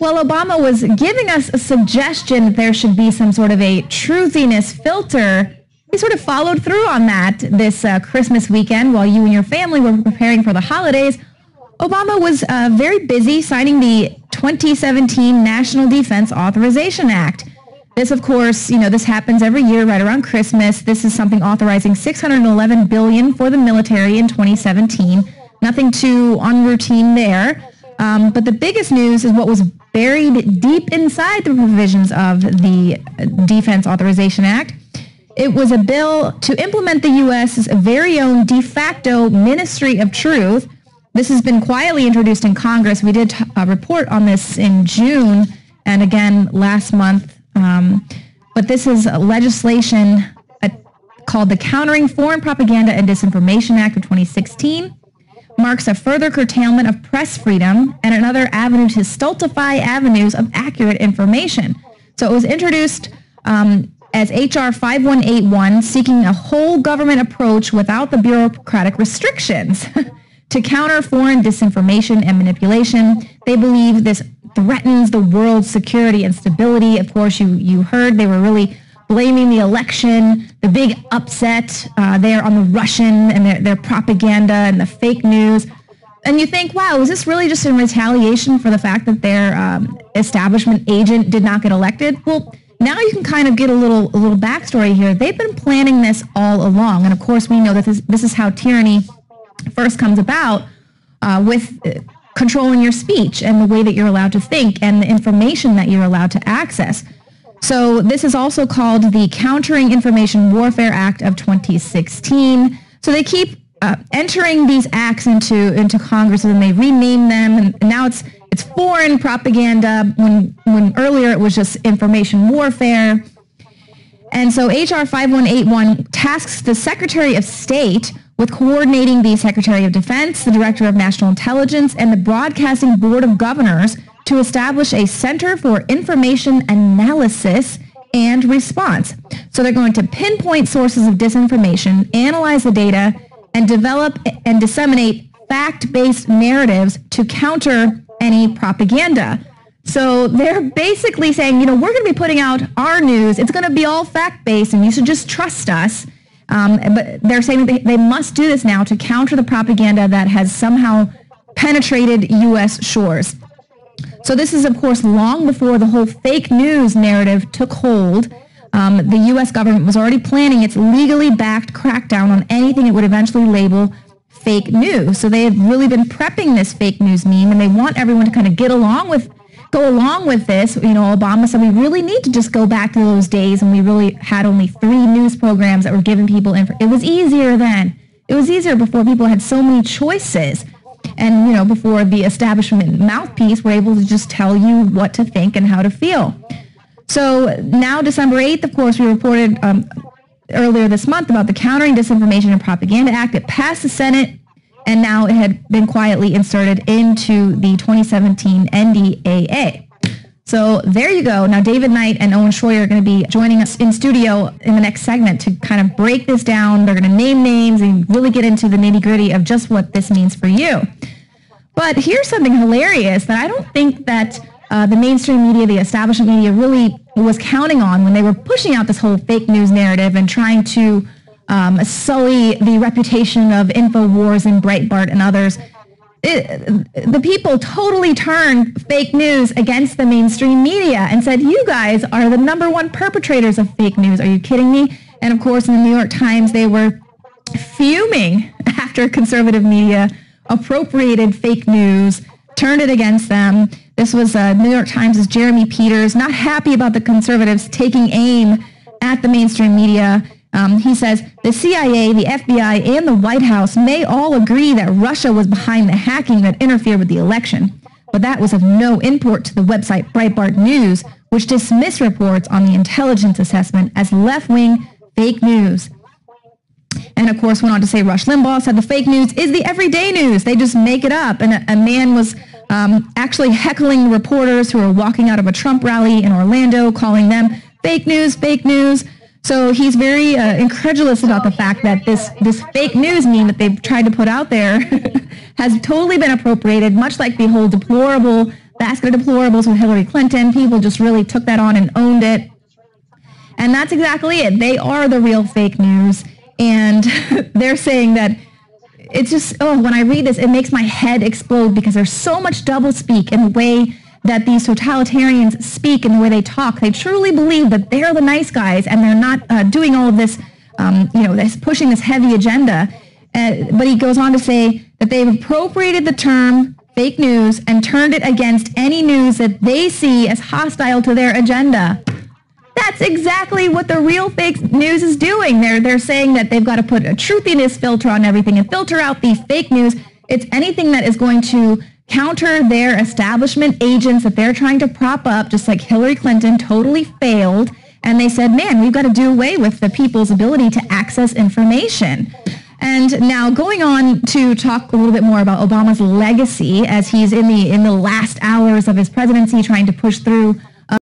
while Obama was giving us a suggestion that there should be some sort of a truthiness filter, he sort of followed through on that this Christmas weekend while you and your family were preparing for the holidays. Obama was very busy signing the 2017 National Defense Authorization Act. This, of course, this happens every year right around Christmas. This is something authorizing $611 billion for the military in 2017. Nothing too unroutine there. But the biggest news is what was buried deep inside the provisions of the Defense Authorization Act. It was a bill to implement the U.S.'s very own de facto Ministry of Truth. This has been quietly introduced in Congress. We did a report on this in June and again last month. But this is legislation called the Countering Foreign Propaganda and Disinformation Act of 2016. Marks a further curtailment of press freedom and another avenue to stultify avenues of accurate information. So it was introduced as H.R. 5181, seeking a whole government approach without the bureaucratic restrictions to counter foreign disinformation and manipulation. They believe this threatens the world's security and stability. Of course, you heard they were really blaming the election, the big upset there on the Russian and their propaganda and the fake news. And you think, wow, is this really just in retaliation for the fact that their establishment agent did not get elected? Well, now you can kind of get a little backstory here. They've been planning this all along. And of course, we know that this is how tyranny first comes about with controlling your speech and the way that you're allowed to think and the information that you're allowed to access. So this is also called the Countering Information Warfare Act of 2016. So they keep entering these acts into Congress, and then they rename them, and now it's foreign propaganda when earlier it was just information warfare. And so H.R. 5181 tasks the Secretary of State with coordinating the Secretary of Defense, the Director of National Intelligence, and the Broadcasting Board of Governors to establish a Center for Information Analysis and Response. So they're going to pinpoint sources of disinformation, analyze the data, and develop and disseminate fact-based narratives to counter any propaganda. So they're basically saying, we're going to be putting out our news. It's going to be all fact-based, and you should just trust us. But they're saying they must do this now to counter the propaganda that has somehow penetrated U.S. shores. So this is, of course, long before the whole fake news narrative took hold. The U.S. government was already planning its legally backed crackdown on anything it would eventually label fake news. So they had really been prepping this fake news meme, and they want everyone to kind of go along with this. Obama said we really need to just go back to those days when we really had only 3 news programs that were giving people info. It was easier then. It was easier before people had so many choices. And, before the establishment mouthpiece were able to just tell you what to think and how to feel. So now December 8th, of course, we reported earlier this month about the Countering Disinformation and Propaganda Act. It passed the Senate, and now it had been quietly inserted into the 2017 NDAA. So there you go. Now David Knight and Owen Schroyer are going to be joining us in studio in the next segment to kind of break this down. They're going to name names and really get into the nitty-gritty of just what this means for you. But here's something hilarious that I don't think that the mainstream media, the establishment media, really was counting on when they were pushing out this whole fake news narrative and trying to sully the reputation of InfoWars and Breitbart and others. The people totally turned fake news against the mainstream media and said, you guys are the number one perpetrators of fake news. Are you kidding me? And of course, in the New York Times, they were fuming after conservative media appropriated fake news, turned it against them. This was New York Times' Jeremy Peters, not happy about the conservatives taking aim at the mainstream media. He says, the CIA, the FBI, and the White House may all agree that Russia was behind the hacking that interfered with the election, but that was of no import to the website Breitbart News, which dismissed reports on the intelligence assessment as left-wing fake news. And of course went on to say Rush Limbaugh said the fake news is the everyday news. They just make it up. And a man was actually heckling reporters who were walking out of a Trump rally in Orlando, calling them fake news, fake news. So he's very incredulous about the fact that this fake news meme that they've tried to put out there has totally been appropriated, much like the whole deplorable basket of deplorables with Hillary Clinton. People just really took that on and owned it. And that's exactly it. They are the real fake news. And they're saying that it's just, when I read this, it makes my head explode because there's so much doublespeak in the way that these totalitarians speak and the way they talk. They truly believe that they're the nice guys and they're not doing all of this, this pushing this heavy agenda. But he goes on to say that they've appropriated the term fake news and turned it against any news that they see as hostile to their agenda. That's exactly what the real fake news is doing. They're saying that they've got to put a truthiness filter on everything and filter out the fake news. It's anything that is going to counter their establishment agents that they're trying to prop up, just like Hillary Clinton totally failed. And they said, man, we've got to do away with the people's ability to access information. And now going on to talk a little bit more about Obama's legacy as he's in the last hours of his presidency trying to push through